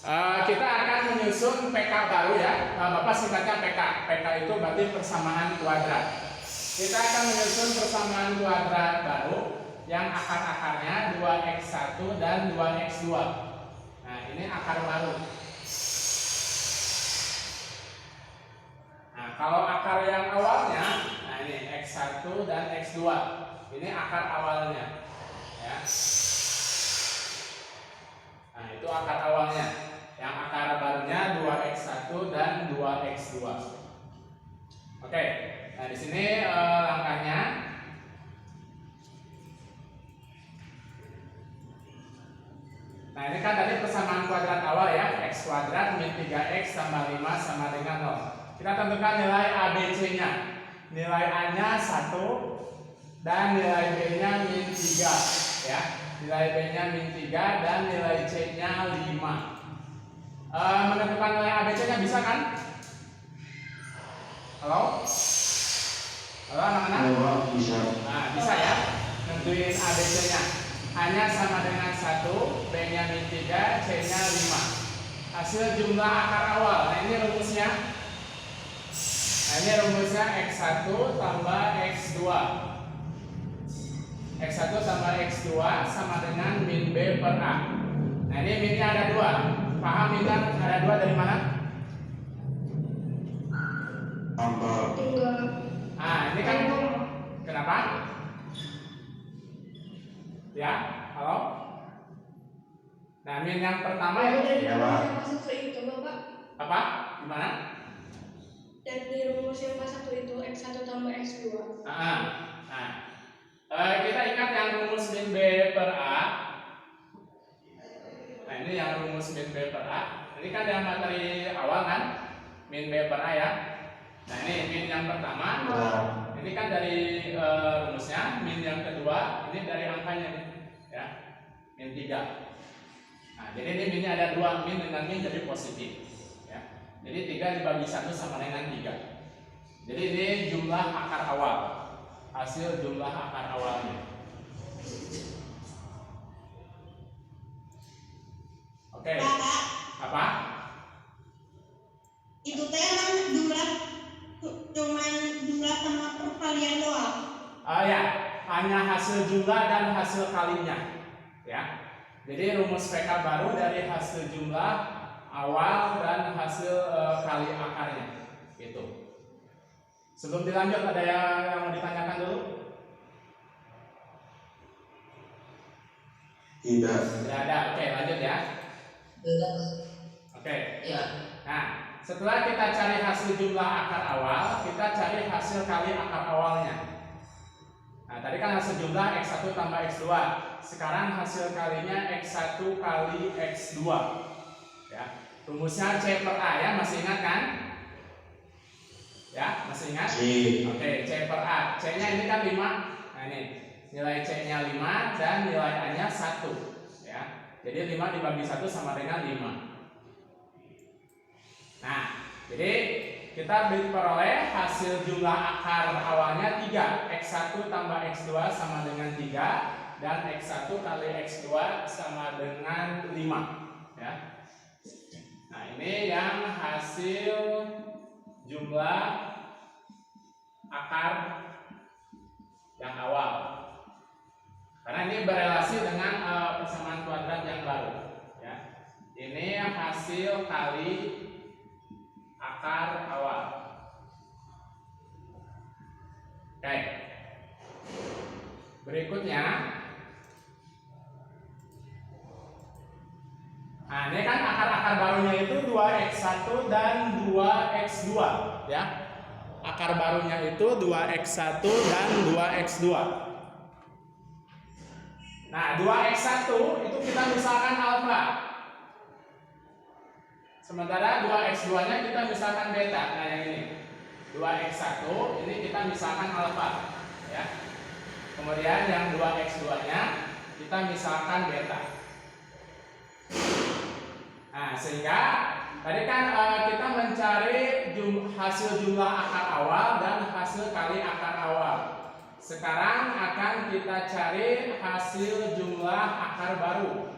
Kita akan menyusun PK baru ya. Bapak singkatnya PK. PK itu berarti persamaan kuadrat. Kita akan menyusun persamaan kuadrat baru yang akar-akarnya 2x1 dan 2x2. Nah, ini akar baru. Nah, kalau akar yang awalnya, nah ini x1 dan x2. Ini akar awalnya. Ya. Nah, itu akar awalnya. Yang akar barunya 2x1 dan 2x2. Oke. Nah, di sini langkahnya. Nah, ini kan tadi persamaan kuadrat awal ya, x kuadrat min 3x tambah 5 sama dengan 0. Kita tentukan nilai ABC-nya. Nilai A-nya 1 dan nilai B-nya min 3 ya. Nilai B-nya min 3 dan nilai C-nya 5. Menentukan nilai ABC-nya bisa kan? Halo? Halo anak-anak? Bisa. Nah, bisa ya. Nentuin ABC-nya. A-nya sama dengan 1, B-nya min 3, C-nya 5. Hasil jumlah akar awal. Nah, ini rumusnya. Nah, ini rumusnya x1 tambah x2. x1 tambah x2 sama dengan min B per A. Nah, ini minnya ada 2. Paham min ada 2 dari mana? Tambah. Nah, ini kan kenapa? Ya, halo? Nah, min yang pertama itu Ya, Pak. Masuk ke itu, Bapak. apa? Gimana? Dari rumus yang pas satu itu x1 tambah x2. Kita ingat yang rumus min B per A. Nah, ini yang rumus min B per A. Ini kan yang materi awal kan? Min B per A ya. Nah, ini min yang pertama. Ini kan dari rumusnya. Min yang kedua, ini dari angkanya nih, ya. Min 3. Nah, jadi ini minnya ada 2, min dengan min jadi positif. Ya. Jadi 3 dibagi 1 sama dengan 3. Jadi ini jumlah akar awal. Hasil jumlah akar awalnya. Oke. Apa? Itu teh emang cuman jumlah sama perkalian doang. Ya, hanya hasil jumlah dan hasil kalinya. Ya. Jadi rumus PK baru dari hasil jumlah awal dan hasil kali akarnya. Itu. Sebelum dilanjut ada yang mau ditanyakan dulu? Tidak. Tidak ada. Oke, lanjut ya. Oke. Ya. Nah, setelah kita cari hasil jumlah akar awal, kita cari hasil kali akar awalnya. Nah, tadi kan hasil jumlah x1 tambah x2. Sekarang hasil kalinya x1 kali x2. Ya. Rumusnya C per A ya, masih ingat kan? Ya, masih ingat? Oke, C per A. C-nya ini kan 5. Nah, ini nilai C-nya 5 dan nilai A-nya 1. Ya. Jadi 5 dibagi 1 sama dengan 5. Nah, jadi kita peroleh hasil jumlah akar awalnya 3. X1 tambah X2 sama dengan 3 dan X1 kali X2 sama dengan 5. Ya. Nah, ini yang hasil jumlah akar yang awal. Karena ini berelasi dengan persamaan kuadrat yang baru. Ya. Ini hasil kali akar awal. Oke. Berikutnya, nah ini kan akar-akar barunya itu 2x1 dan 2x2 ya. Akar barunya itu 2x1 dan 2x2. Nah, 2x1 itu kita misalkan alfa. Sementara 2x2-nya kita misalkan beta. Nah, yang ini 2x1 ini kita misalkan alfa ya. Kemudian yang 2x2-nya kita misalkan beta. Nah, sehingga tadi kan kita mencari hasil jumlah akar awal dan hasil kali akar awal. Sekarang akan kita cari hasil jumlah akar baru.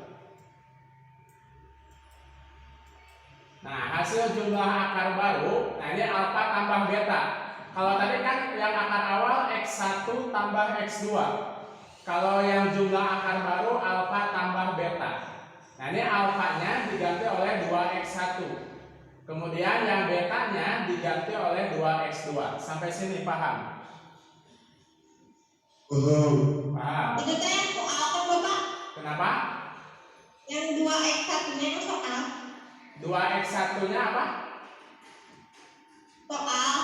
Nah, hasil jumlah akar baru, nah ini alfa tambah beta. Kalau tadi kan yang akar awal X1 tambah X2. Kalau yang jumlah akar baru alfa tambah beta. Nah, ini alfanya diganti oleh 2X1. Kemudian yang betanya diganti oleh 2X2. Sampai sini paham? Paham. Itu teh yang soal kan Bapak? Kenapa? Yang 2X1-nya itu soal. 2X1-nya apa? Soal.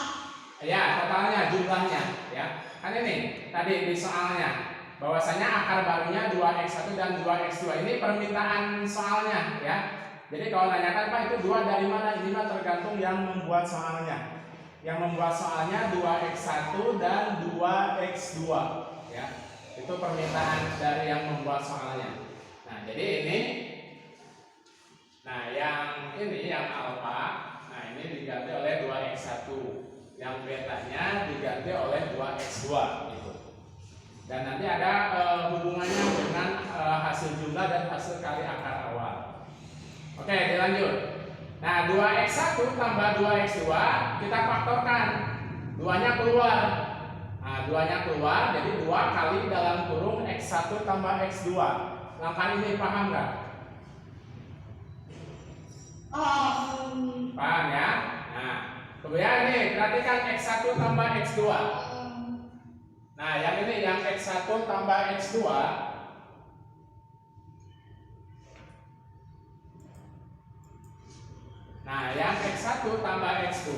Ya, totalnya, jumlahnya, ya. Kan ini tadi di soalnya bahwasanya akar barunya 2X1 dan 2X2. Ini permintaan soalnya, ya. Jadi kalau nanyakan Pak itu 2 dari mana? Ini mah tergantung yang membuat soalnya. Yang membuat soalnya 2X1 dan 2X2, ya. Itu permintaan dari yang membuat soalnya. Nah, jadi ini yang alfa, nah ini diganti oleh 2X1. Yang betanya diganti oleh 2X2 gitu. Dan nanti ada hubungannya dengan hasil jumlah dan hasil kali akar awal. Oke, dilanjut. Nah, 2X1 tambah 2X2 kita faktorkan. 2-nya keluar. Nah, 2-nya keluar jadi 2 kali dalam kurung X1 tambah X2. Langkah ini paham nggak? Paham ya? Nah, kemudian ini perhatikan X1 tambah X2. Nah, yang ini yang X1 tambah X2. Nah, yang X1 tambah X2.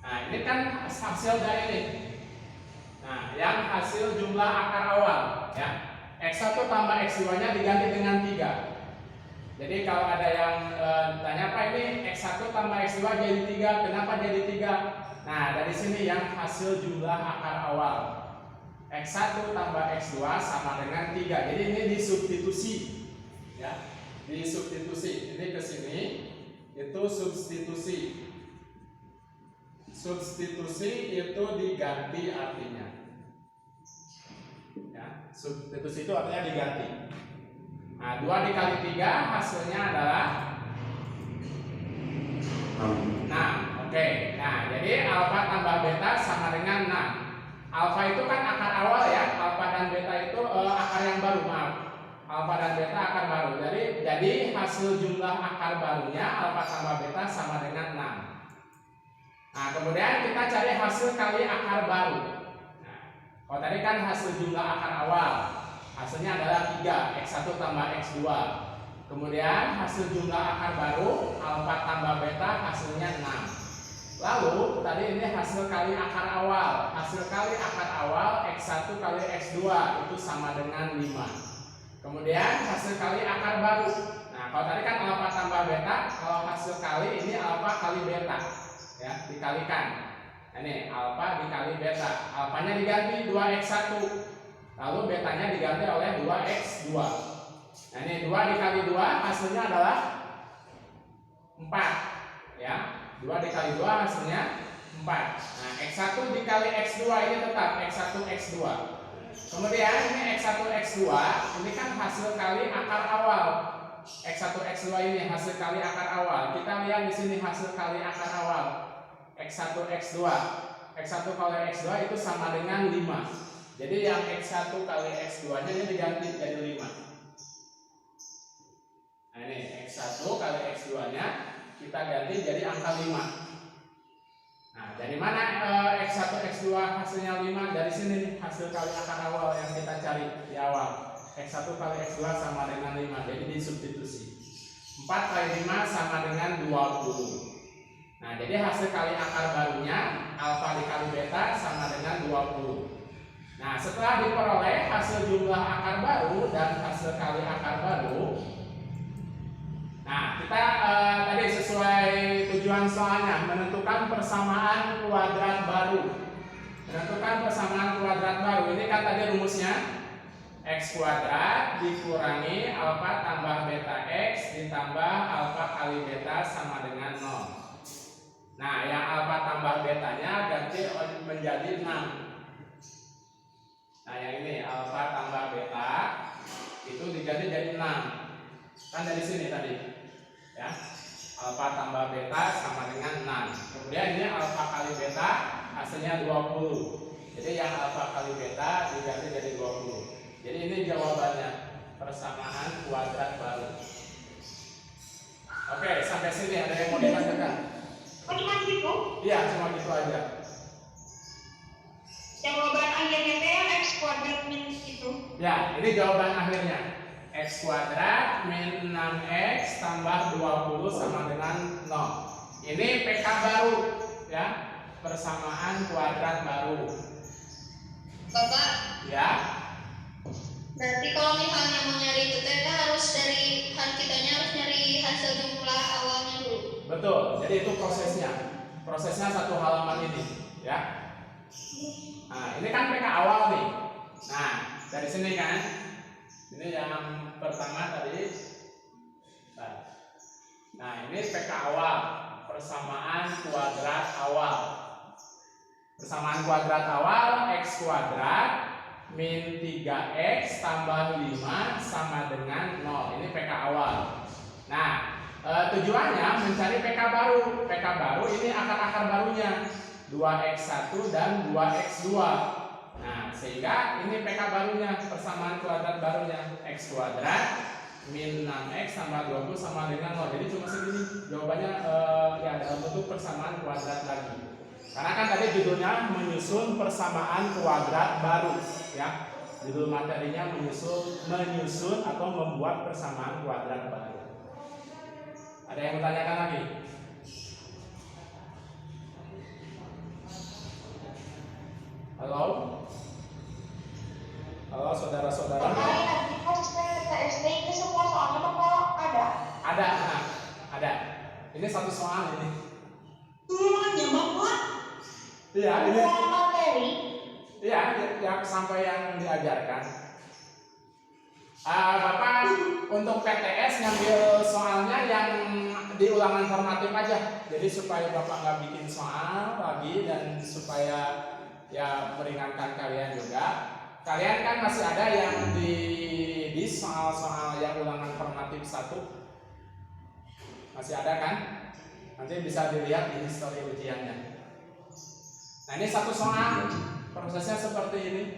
Nah, ini kan hasil dari ini. Nah, yang hasil jumlah akar awal, ya. X1 tambah X2-nya diganti dengan 3. Jadi kalau ada yang tanya Pak ini X1 tambah X2 jadi 3, kenapa jadi 3? Nah, dari sini yang hasil jumlah akar awal. X1 tambah X2 sama dengan 3. Jadi ini disubstitusi, ya. Disubstitusi. Ini ke sini itu substitusi. Substitusi itu diganti artinya. Ya, substitusi itu artinya diganti. Nah, 2 dikali 3 hasilnya adalah 6. Oke. Nah, jadi alfa tambah beta sama dengan 6. Alfa itu kan akar awal ya. Alfa dan beta itu akar yang baru, maaf. Alfa dan beta akar baru. Jadi hasil jumlah akar barunya alfa tambah beta sama dengan 6. Nah, kemudian kita cari hasil kali akar baru. Nah, kalau tadi kan hasil jumlah akar awal. Hasilnya adalah 3, X1 tambah X2. Kemudian hasil jumlah akar baru alfa tambah beta hasilnya 6. Lalu tadi ini hasil kali akar awal. Hasil kali akar awal X1 kali X2 itu sama dengan 5. Kemudian hasil kali akar baru. Nah, kalau tadi kan alfa tambah beta, kalau hasil kali ini alfa kali beta. Ya, dikalikan. Nah, ini alfa dikali beta. Alfanya diganti 2X1. Lalu betanya diganti oleh 2X2. Nah, ini 2 dikali 2 hasilnya adalah 4. Ya, 2 dikali 2 hasilnya 4. Nah, X1 dikali X2 ini tetap X1 X2. Kemudian ini X1 X2 ini kan hasil kali akar awal. X1 X2 ini hasil kali akar awal. Kita lihat di sini hasil kali akar awal. X1 X2. X1 kali X2 itu sama dengan 5. Jadi yang X1 kali X2 nya ini diganti jadi 5. Nah, ini X1 kali X2 nya kita ganti jadi angka 5. Nah, dari mana X1 X2 hasilnya 5? Dari sini nih, hasil kali akar awal yang kita cari di awal. X1 kali X2 sama dengan 5. Jadi disubstitusi. 4 kali 5 sama dengan 20. Nah, jadi hasil kali akar barunya alfa dikali beta sama dengan 20. Nah, setelah diperoleh hasil jumlah akar baru dan hasil kali akar baru, nah kita tadi sesuai tujuan soalnya menentukan persamaan kuadrat baru. Menentukan persamaan kuadrat baru ini kan tadi rumusnya X kuadrat dikurangi alfa tambah beta X ditambah alfa kali beta sama dengan 0. Nah, yang alfa tambah betanya ganti menjadi 6. Nah, yang ini alfa tambah beta itu diganti jadi 6. Kan dari sini tadi. ya. Alfa tambah beta sama dengan 6. Kemudian ini alfa kali beta hasilnya 20. Jadi yang alfa kali beta diganti jadi 20. Jadi ini jawabannya, persamaan kuadrat baru. Oke, sampai sini ada yang mau ditanyakan? Oh, cuma gitu? Iya, cuma gitu aja. Jawaban akhirnya teh yang x kuadrat min itu. Ya, ini jawaban akhirnya. X kuadrat min 6x tambah 20 sama dengan 0. Ini PK baru, ya, persamaan kuadrat baru. Bapak, Ya, berarti kalau misalnya mau nyari itu teh harus dari kitanya harus nyari hasil jumlah awalnya dulu. betul. Jadi itu prosesnya. Prosesnya satu halaman ini, ya. Nah, ini kan PK awal nih. Nah, dari sini kan, ini yang pertama tadi. Nah, ini PK awal, persamaan kuadrat awal. Persamaan kuadrat awal x kuadrat min 3x tambah 5 sama dengan 0. Ini PK awal. Nah, tujuannya mencari PK baru. PK baru ini akar-akar barunya 2x1 dan 2x2. Nah, sehingga ini PK barunya, persamaan kuadrat barunya x kuadrat min 6x tambah 20 sama dengan 0. Jadi cuma segini jawabannya, ya dalam bentuk persamaan kuadrat lagi. Karena kan tadi judulnya menyusun persamaan kuadrat baru, ya. Judul materinya menyusun atau membuat persamaan kuadrat baru. Ada yang bertanyakan lagi? Halo? Halo saudara-saudara? Nanti pas SD itu semua soalnya bakal ada. Ada, nah, ada. Ini satu soal ini. Semuanya Bapak. Iya, ini. Semua materi. Iya, yang sampai yang diajarkan. Bapak untuk PTS ngambil soalnya yang di ulangan formatif aja. Jadi supaya Bapak nggak bikin soal lagi dan supaya ya meringankan kalian juga. Kalian kan masih ada yang di soal-soal yang ulangan formatif 1. Masih ada kan? Nanti bisa dilihat di histori ujiannya. Nah, ini satu soal, prosesnya seperti ini.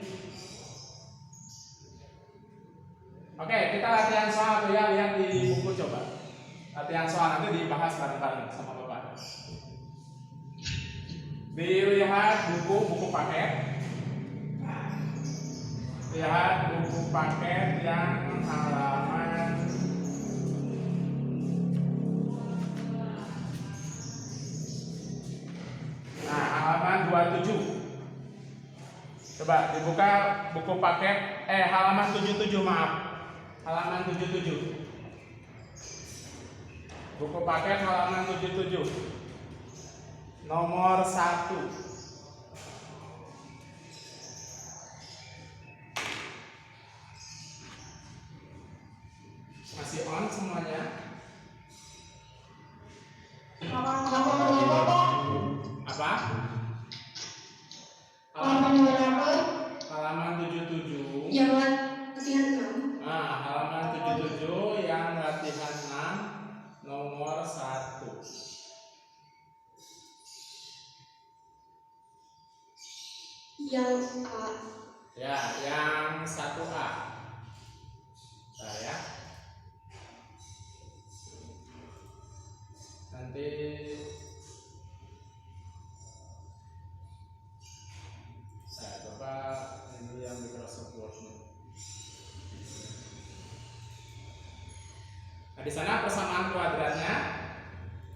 Oke, kita latihan soal tuh ya, lihat di buku coba. Latihan soal nanti dibahas bareng-bareng sama Bapak. Dilihat buku paket. Lihat buku paket yang halaman halaman 27. Coba dibuka buku paket halaman 77, maaf. Halaman 77. Buku paket halaman 77. Nomor 1. Masih on semuanya? Apa? Halaman 77. Yang latihan 6. Halaman 77 yang latihan 6 nomor 1. Yang A. Ya, yang 1A. Nah, ya. Nanti saya coba ini yang Microsoft Word nih. Nah, di sana persamaan kuadratnya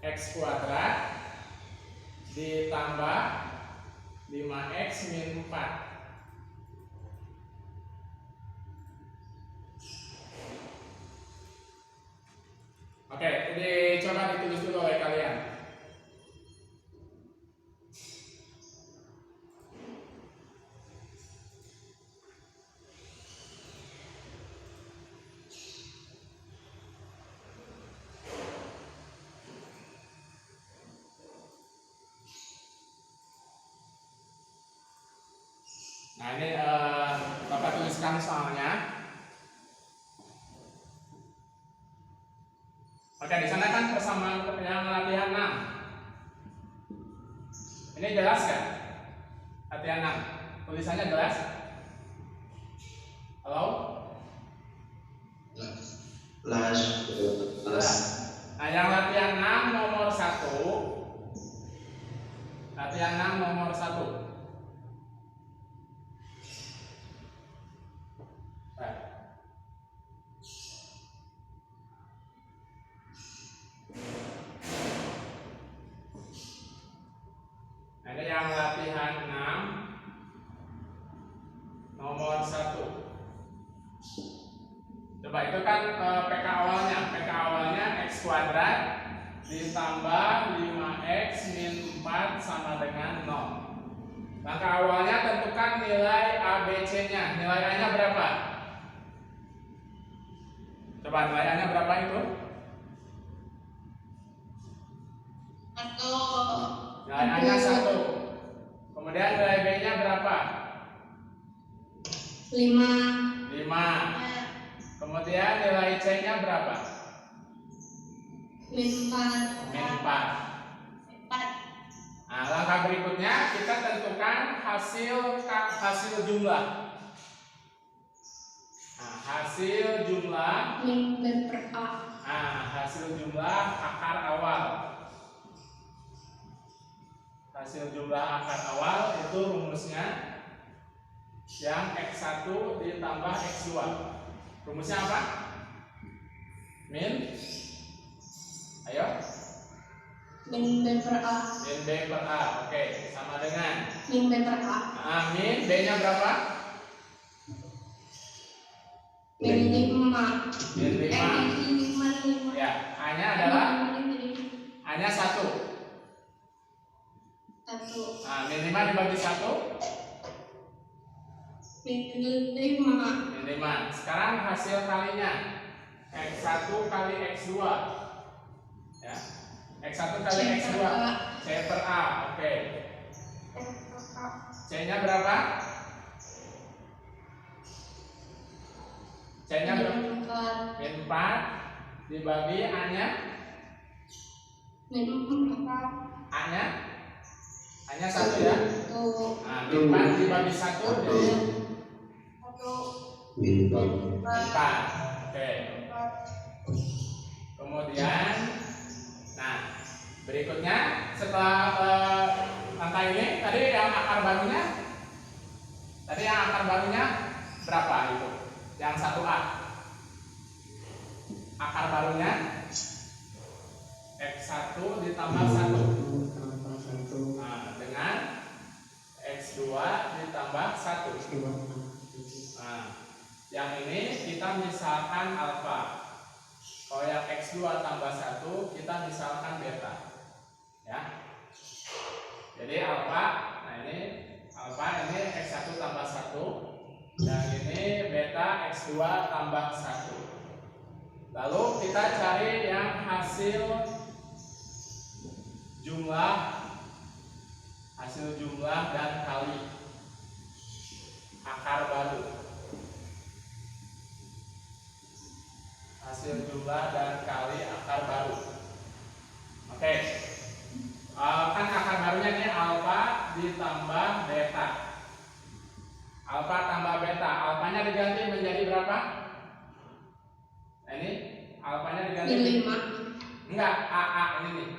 x kuadrat ditambah 5x min 4. Oke, ini coba ditulis dulu oleh kalian. Nah, ini Bapak tuliskan soalnya. Oke, di sana kan persamaan yang latihan 6. Ini jelas kan? Latihan 6. Tulisannya jelas? Halo? Jelas. Nah, yang latihan 6 nomor 1. Latihan 6 nomor 1. Nah, ini yang latihan 6 nomor 1. Coba itu kan PK awalnya. PK awalnya X kuadrat ditambah 5X min 4 sama dengan 0. Langkah awalnya tentukan nilai ABC-nya. Nilai A-nya berapa? Coba nilai A-nya berapa itu? Nilai A-nya 1. Kemudian nilai B-nya berapa? 5. 5. Kemudian nilai C-nya berapa? Min 4. Min 4. Nah, langkah berikutnya kita tentukan hasil jumlah. Nah, hasil jumlah. Min B per A. Nah, hasil jumlah akar awal. Hasil jumlah akar awal itu rumusnya yang X1 ditambah X2. Rumusnya apa? Min. Ayo. Min B per A. Min B per A. Oke, sama dengan Min B per A. nah, min B-nya berapa? Min 5. Min 5. Min 5. Ya, A-nya adalah A-nya 1. 1. Nah, min 5 dibagi 1 Min 5. min 5. Sekarang hasil kalinya X1 kali X2. Ya. X1 kali X2 C per A. Oke. C-nya berapa? C-nya berapa? Min 4 dibagi A-nya. Min 4. A-nya? A-nya 1 ya. Nah, min 4 dibagi 1 jadi 4. Oke. Kemudian, nah berikutnya setelah langkah ini tadi yang akar barunya berapa itu? Yang 1A. Akar barunya X1 ditambah 1. Nah, dengan X2 ditambah 1. Nah, yang ini kita misalkan alfa. Kalau yang X2 tambah 1 kita misalkan beta. Ya. Jadi alfa, nah ini alfa ini X1 tambah 1. Yang ini beta X2 tambah 1. Lalu kita cari yang hasil jumlah dan kali akar baru. Hasil jumlah dan kali akar baru. Oke. Kan akar barunya ini alfa ditambah beta. Alfa tambah beta. Alfanya diganti menjadi berapa? Nah, ini alfanya diganti Min 5. enggak, AA ini nih.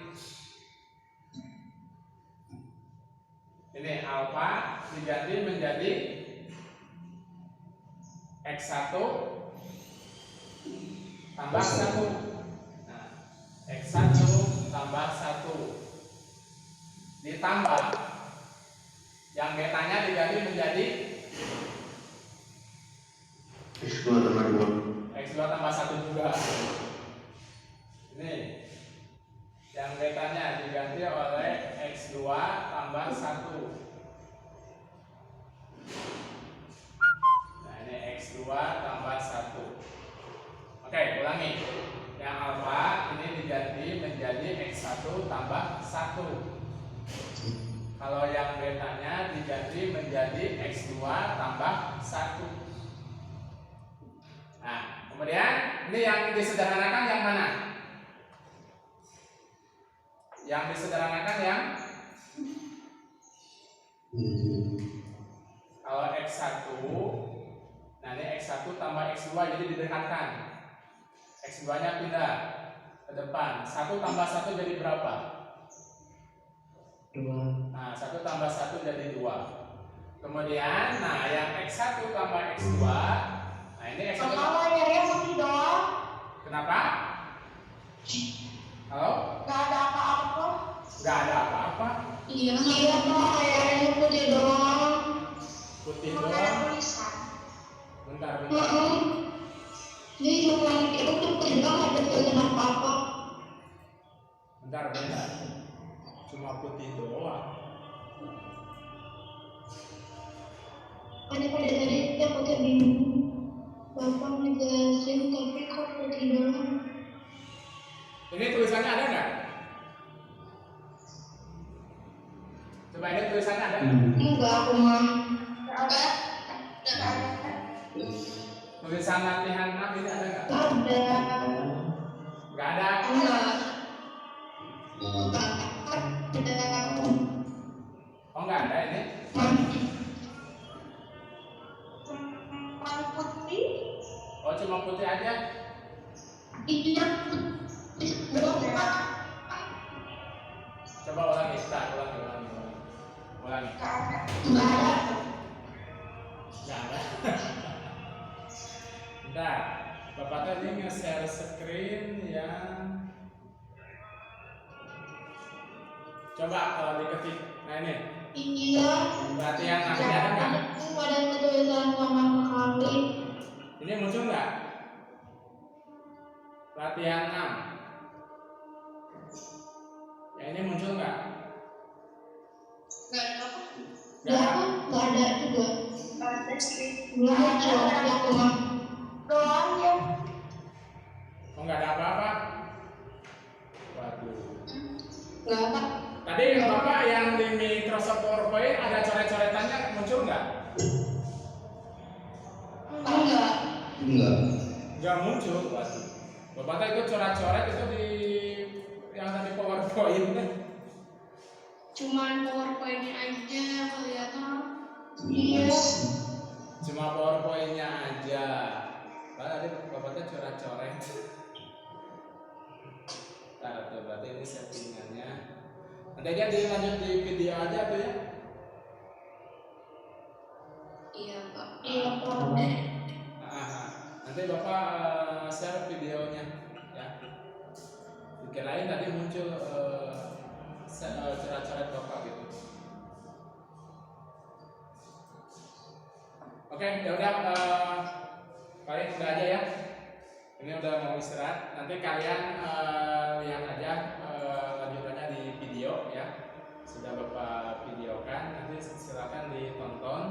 Ini alfa diganti menjadi X1 tambah 1. Nah, X1 tambah 1 ditambah yang betanya diganti menjadi X2 tambah 2. X2 tambah 1 juga. Ini yang betanya diganti oleh X2 tambah 1. Nah, ini X2 tambah 1. Oke, ulangi. Yang alfa ini diganti menjadi X1 tambah 1. Kalau yang betanya diganti menjadi X2 tambah 1. Nah, kemudian ini yang disederhanakan yang mana? Yang disederhanakan yang kalau X1, nah ini X1 tambah X2 jadi didekatkan. X2 nya pindah ke depan. 1 tambah 1 jadi berapa? 2. Nah 1 tambah 1 jadi 2. Kemudian nah yang X1 tambah X2, nah ini X1 Kalau nyari putih doang, kenapa? Halo? nggak ada apa-apa. Nggak ada apa-apa. Iya. Iya Pak, nyari putih doang. Putih Nggak ada doang. tulisan. Bentar. Jadi cuma itu tuh putih doang, ada tulisan apa-apa. Bentar. Cuma putih doang. Pada tadi aku tuh bingung. Bapak ngejelasin tapi kok putih doang. Ini tulisannya ada nggak? Coba ini tulisannya ada nggak? Enggak, aku mah. Tulisan latihan 6 ini ada nggak? Ada. Nggak ada. Enggak. Oh nggak ada ini. Putih. Oh cuma putih aja. Iya. Coba ulangi, ulangi. Enggak ada. Nggak ada. Bentar. Bapak tadi nge-share screen yang coba kalau diketik. Nah ini. Iya. Latihan nanti ada nggak? Pada tulisan sama sekali. Ini muncul nggak? Latihan 6. Ya ini muncul nggak? Nggak ada apa. Enggak ada juga. Ada sih. Enggak ada. Ya cuma doang ya. Oh nggak ada apa-apa. Waduh. Enggak ada. Tadi Bapak yang di Microsoft PowerPoint ada coret-coretannya muncul nggak? Enggak. Nggak muncul. Waduh. Bapak tadi itu coret-coret itu di yang tadi PowerPoint. Cuman PowerPoint-nya aja kelihatan. Iya. Cuma PowerPoint-nya aja. Tadi Bapak tadi coret-coret. Nah, tuh berarti ini settingannya. Nanti dia dilanjut di video aja tuh ya. Iya Pak. Iya, Pak. Nanti Bapak share videonya ya. Dikirain tadi muncul coret-coret Bapak gitu. Oke, ya udah paling udah aja ya. Ini udah mau istirahat. Nanti kalian lihat aja lanjutannya di video ya. Sudah Bapak videokan, nanti silakan ditonton.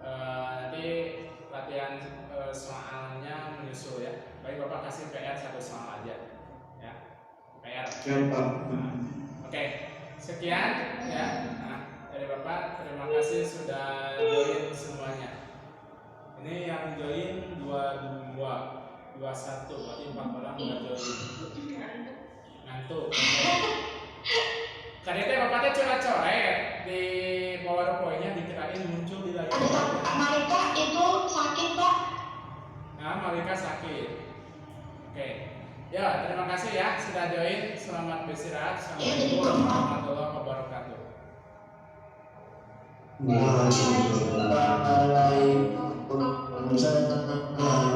Nanti latihan soalnya menyusul ya. Baik Bapak kasih PR 1 soal aja ya. PR. Oke, sekian ya. Nah, dari Bapak terima kasih sudah join semuanya. Ini yang join 22, 21, berarti 4 orang udah join. Ngantuk. Kadang Bapaknya coret-coret di PowerPoint-nya dikirain muncul di layar. Malika itu sakit, Pak. Nah, Malika sakit. Oke. Ya, terima kasih ya sudah join. Selamat beristirahat. Assalamualaikum warahmatullahi wabarakatuh. Waalaikumsalam.